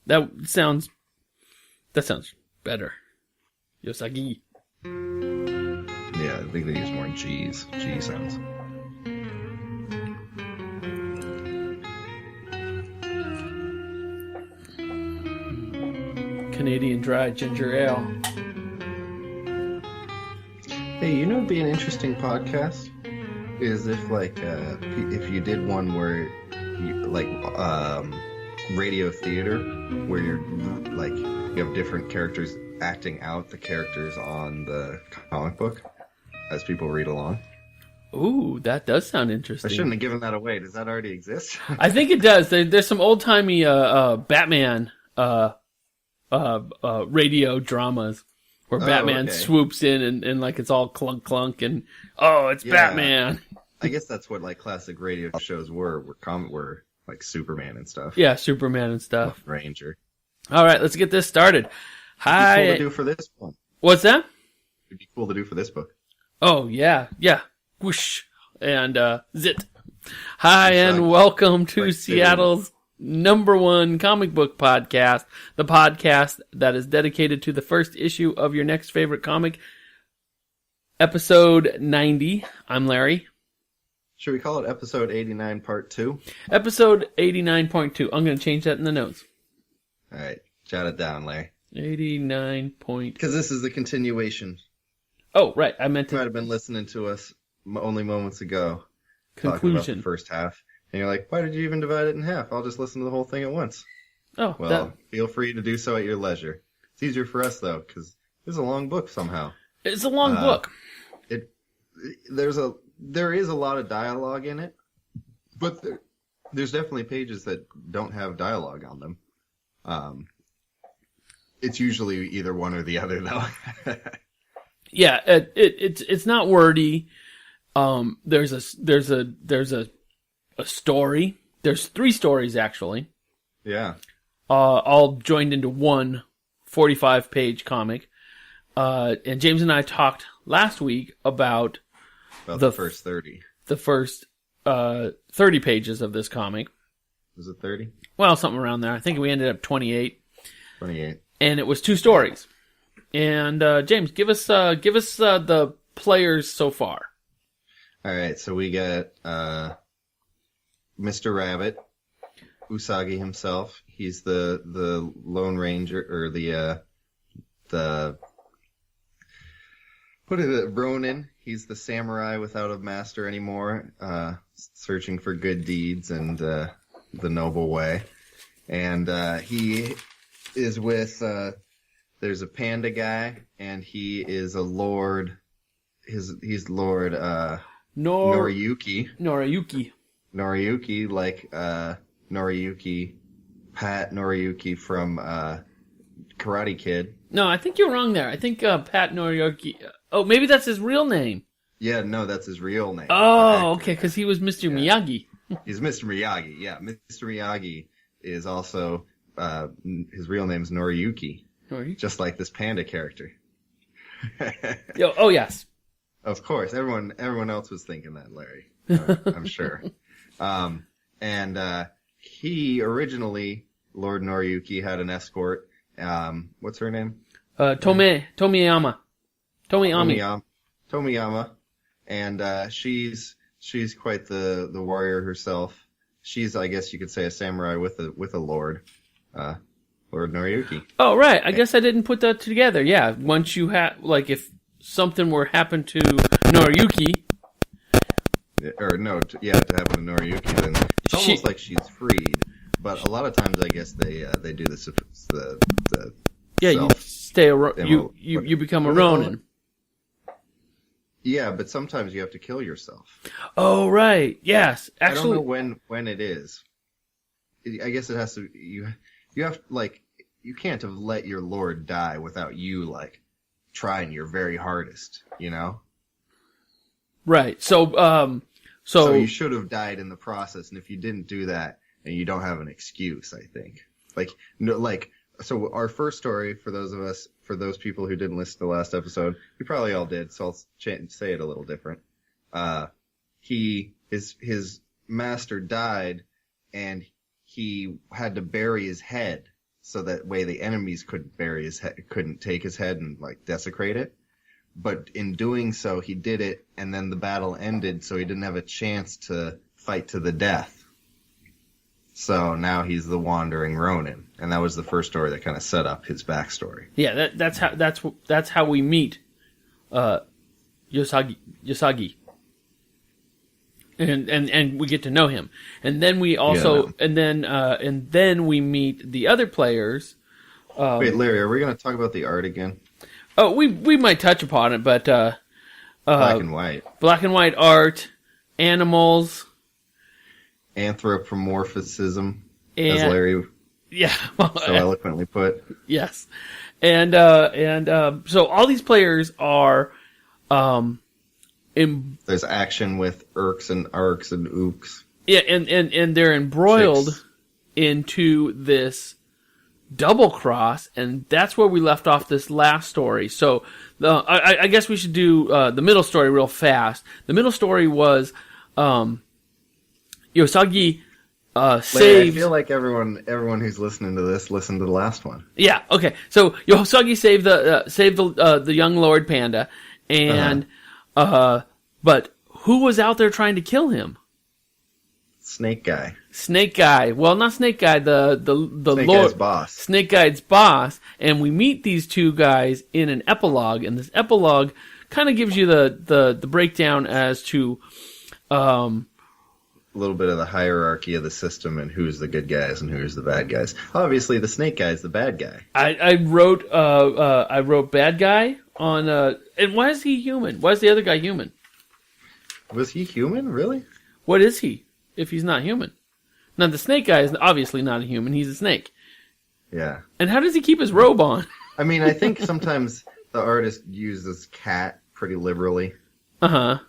That sounds better. Usagi. Yeah, I think they use more G's. G sounds. Canadian dry ginger ale. Hey, you know what'd be an interesting podcast? Is if if you did one where radio theater, where you have different characters acting out the characters on the comic book as people read along. Ooh, that does sound interesting. I shouldn't have given that away. Does that already exist? I think it does. There's some old-timey Batman radio dramas where Batman swoops in and like it's all clunk clunk and it's Batman. I guess that's what like classic radio shows were like Superman and stuff. Yeah, Superman and stuff. Ranger. All right, let's get this started. Hi. It'd be cool to do for this one. What's that? It'd be cool to do for this book. Oh yeah. Whoosh and zit. Hi and welcome to Seattle's #1 comic book podcast, the podcast that is dedicated to the first issue of your next favorite comic, episode 90. I'm Larry. Should we call it episode 89 part 2? Episode 89.2. I'm going to change that in the notes. All right. Jot it down, Larry. 89. Because this is the continuation. Oh, right. I meant to. You might have been listening to us only moments ago. Conclusion. Talking about the first half. And you're like, why did you even divide it in half? I'll just listen to the whole thing at once. Oh, well, feel free to do so at your leisure. It's easier for us, though, because it's a long book somehow. It's a long book. There is a lot of dialogue in it, but there's definitely pages that don't have dialogue on them. It's usually either one or the other, though. Yeah, it's not wordy. There's a story. There's 3 stories actually. Yeah. All joined into one 45-page comic. And James and I talked last week about the first 30. The first 30 pages of this comic. Was it 30? Well, something around there. I think we ended up 28. 28. And it was 2 stories. And James, give us the players so far. All right, so we got Mr. Rabbit, Usagi himself. He's the Lone Ranger, or the what is it, Ronin. He's the samurai without a master anymore, searching for good deeds and the noble way. And he is with there's a panda guy, and he is a lord. He's Lord Noriyuki. Noriyuki, like Noriyuki, Pat Noriyuki from Karate Kid. No, I think you're wrong there. I think Pat Noriyuki. Oh, maybe that's his real name. Yeah, no, that's his real name. Oh, okay, because he was Mr. Miyagi. He's Mr. Miyagi, yeah. Mr. Miyagi is also, his real name's Noriyuki. Just like this panda character. Oh, yes. Of course, everyone else was thinking that, Larry. I'm sure. And he originally, Lord Noriyuki, had an escort. What's her name? Tomiyama. Tomiyama. And she's quite the warrior herself. She's, I guess you could say, a samurai with a lord. Lord Noriyuki. Oh, right. I guess I didn't put that together. Yeah. Once you have, like, if something were happen to Noriyuki. To happen to Noriyuki, then it's almost like she's freed. But a lot of times, I guess they do this. The you stay you become a Ronin. Yeah, but sometimes you have to kill yourself. Oh, right. Yes. Actually, I don't know when it is. I guess it has to. You have, like, you can't have let your lord die without you, like, trying your very hardest, you know? Right. So you should have died in the process, and if you didn't do that, then you don't have an excuse, I think. So our first story, for those people who didn't listen to the last episode, you probably all did, so I'll say it a little different. His master died, and he had to bury his head so that way the enemies couldn't take his head and like desecrate it. But in doing so, he did it, and then the battle ended, so he didn't have a chance to fight to the death. So now he's the Wandering Ronin, and that was the first story that kind of set up his backstory. Yeah, that's how we meet Usagi. And we get to know him, and then we also and then we meet the other players. Wait, Larry, are we going to talk about the art again? Oh, we might touch upon it, but black and white art, animals, anthropomorphism, as Larry so eloquently put. Yes, and so all these players are. There's action with irks and arcs and ooks. Yeah, and they're embroiled into this double cross, and that's where we left off this last story. So I guess we should do the middle story real fast. The middle story was Usagi saves. I feel like everyone who's listening to this listened to the last one. Yeah. Okay. So Usagi saved the young Lord Panda, and but who was out there trying to kill him? Snake Guy. Well, not Snake Guy. The Snake Lord Guy's boss. Snake Guy's boss, and we meet these two guys in an epilogue, and this epilogue kind of gives you the breakdown as to a little bit of the hierarchy of the system and who's the good guys and who's the bad guys. Obviously, the Snake Guy is the bad guy. I wrote bad guy on and why is he human? Why is the other guy human? Was he human? Really? What is he if he's not human? Now, the Snake Guy is obviously not a human. He's a snake. Yeah. And how does he keep his robe on? I mean, I think sometimes the artist uses cat pretty liberally. Uh-huh.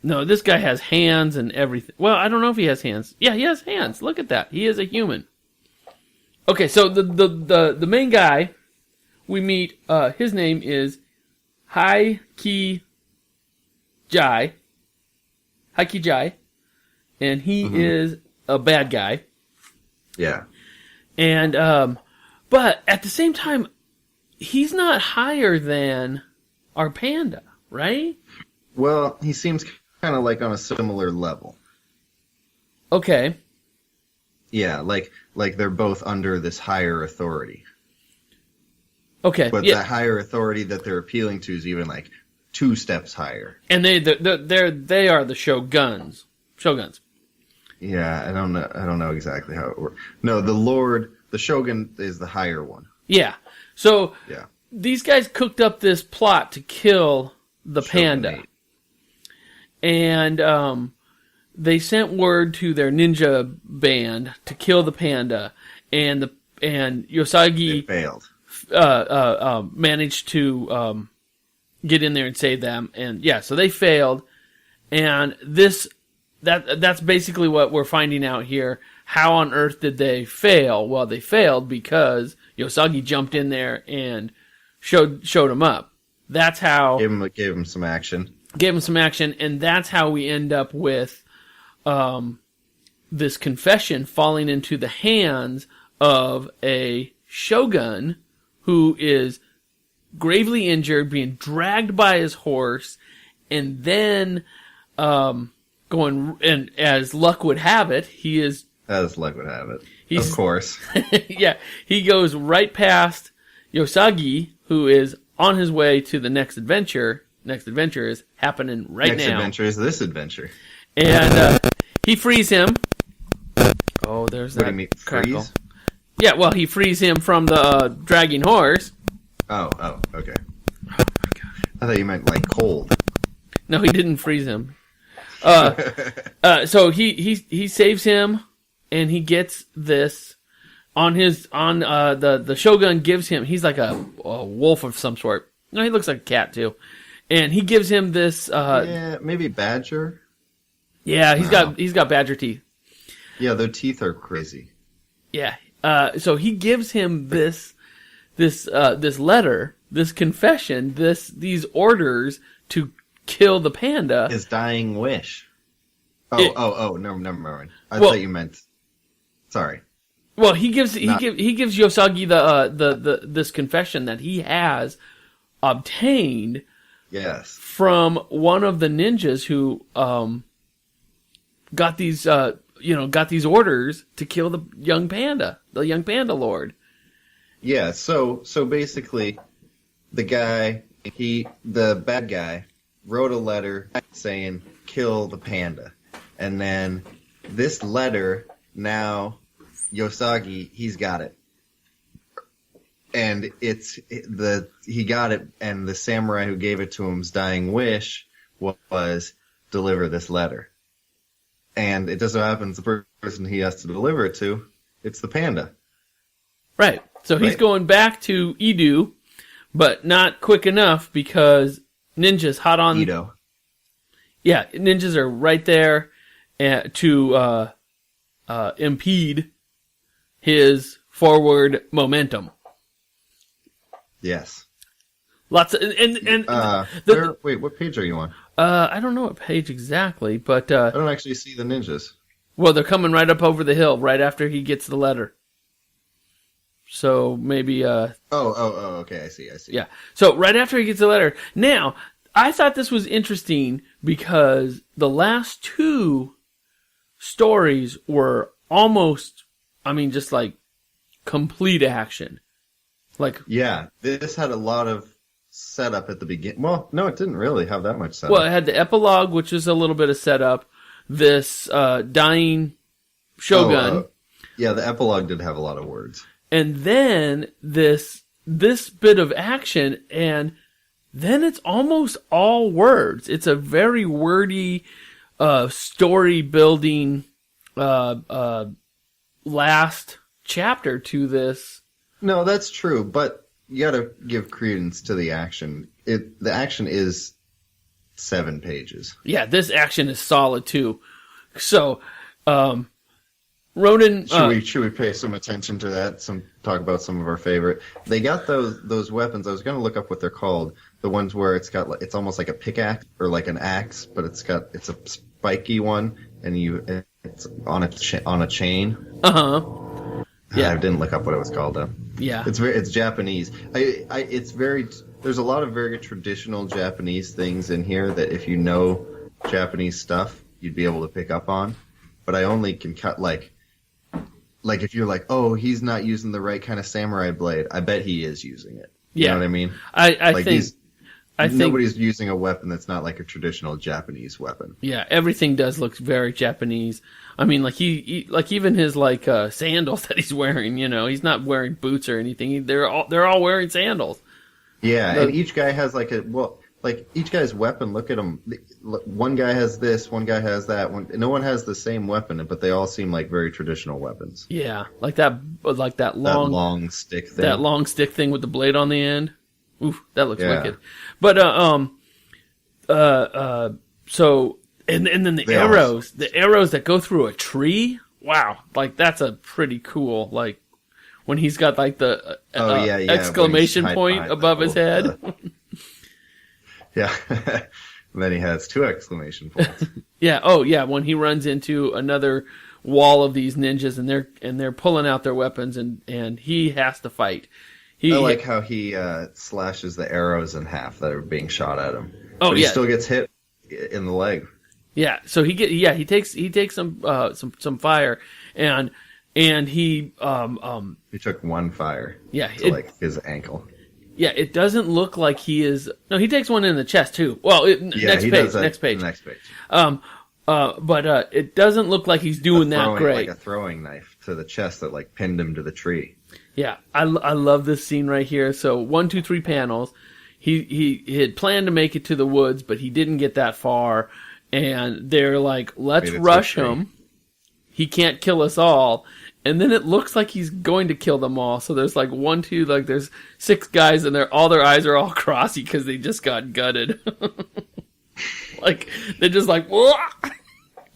No, this guy has hands and everything. Well, I don't know if he has hands. Yeah, he has hands. Look at that. He is a human. Okay, so the main guy we meet, his name is Haiki Jai, and he is a bad guy. Yeah. And, but at the same time, he's not higher than our panda, right? Well, he seems kind of like on a similar level. Okay. Yeah, like they're both under this higher authority. Okay. But the higher authority that they're appealing to is even like 2 steps higher. And they are the shoguns. Yeah, I don't know exactly how it works. No, the shogun is the higher one. Yeah. So yeah. These guys cooked up this plot to kill the panda. And they sent word to their ninja band to kill the panda, and Usagi failed. Managed to get in there and save them, and yeah, so they failed, and that's basically what we're finding out here. How on earth did they fail? Well, they failed because Usagi jumped in there and showed them up. That's how gave him some action. Gave him some action, and that's how we end up with this confession falling into the hands of a shogun who is gravely injured, being dragged by his horse, and then going, and as luck would have it, of course. Yeah, he goes right past Usagi, who is on his way to the next adventure. Next adventure is happening right now. Next adventure is this adventure. And he frees him. Oh, there's that. What do you mean, crackle. freeze? Yeah, well, he frees him from the dragging horse. Oh, okay. Oh my gosh. I thought you meant like cold. No, he didn't freeze him. So he saves him, and he gets this the shogun gives him. He's like a wolf of some sort. No, he looks like a cat too. And he gives him this. Yeah, maybe badger. Yeah, he's got badger teeth. Yeah, their teeth are crazy. Yeah. So he gives him this letter, this confession, these orders to kill the panda. His dying wish. No, never mind. I thought you meant. Sorry. Well, he gives Usagi the this confession that he has obtained Yes. from one of the ninjas who got these orders to kill the young panda lord. Yeah, so basically the bad guy wrote a letter saying kill the panda. And then this letter, now Usagi, he's got it. And he got it, and the samurai who gave it to him's dying wish was deliver this letter. And it just so happens the person he has to deliver it to, it's the panda. Right. So he's going back to Edo, but not quick enough because ninjas hot on Edo. Yeah, ninjas are right there to impede his forward momentum. Yes. Lots of, wait, what page are you on? I don't know what page exactly, but I don't actually see the ninjas. Well, they're coming right up over the hill right after he gets the letter. So maybe okay, I see. Yeah. So right after he gets the letter. Now, I thought this was interesting because the last two stories were almost, just like complete action. Like, yeah, this had a lot of setup at the beginning. Well, no, it didn't really have that much setup. Well, it had the epilogue, which is a little bit of setup. This dying shogun. Yeah, the epilogue did have a lot of words. And then this bit of action, and then it's almost all words. It's a very wordy story building last chapter to this. No, that's true, but you gotta give credence to the action. The action is 7 pages. Yeah, this action is solid too. So, Ronan, should we pay some attention to that? Talk about some of our favorite. They got those weapons. I was gonna look up what they're called. The ones where it's almost like a pickaxe or like an axe, but it's a spiky one, and it's on a chain. Yeah, I didn't look up what it was called though. Yeah, it's Japanese. There's a lot of very traditional Japanese things in here that if you know Japanese stuff, you'd be able to pick up on. But I only can cut like if you're like, oh, he's not using the right kind of samurai blade. I bet he is using it. You know what I mean? I think nobody's using a weapon that's not like a traditional Japanese weapon. Yeah, everything does look very Japanese. Like he even his sandals that he's wearing. He's not wearing boots or anything. They're all wearing sandals. Yeah, and each guy has each guy's weapon. Look at them. One guy has this. One guy has that. No one has the same weapon, but they all seem like very traditional weapons. Yeah, like that long stick thing. That long stick thing with the blade on the end. Oof, that looks wicked. But so and then the arrows that go through a tree. Wow, that's a pretty cool when he's got the exclamation point above his head. Yeah. And then he has 2 exclamation points. Yeah. Oh, yeah. When he runs into another wall of these ninjas and they're pulling out their weapons and he has to fight. I like how he slashes the arrows in half that are being shot at him. Oh, but he still gets hit in the leg. Yeah. So he takes some fire and he took 1 fire. Yeah. To his ankle. Yeah, it doesn't look like he is. No, he takes one in the chest too. Well, next page. But it doesn't look like he's doing that great. Like a throwing knife to the chest that pinned him to the tree. Yeah, I love this scene right here. So 1, 2, 3 panels. He had planned to make it to the woods, but he didn't get that far, and they're like, "Let's rush him. He can't kill us all." And then it looks like he's going to kill them all. So there's 1, 2, there's 6 guys, and their eyes are all crossy because they just got gutted. They're just whoa.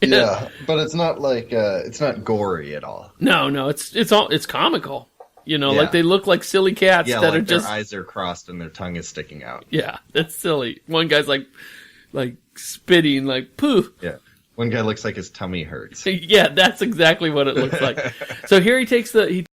Yeah, but it's not it's not gory at all. No, it's comical. They look like silly cats that are just their eyes are crossed and their tongue is sticking out. Yeah, that's silly. One guy's like spitting, poof. Yeah. One guy looks like his tummy hurts. Yeah, that's exactly what it looks like. So here he takes the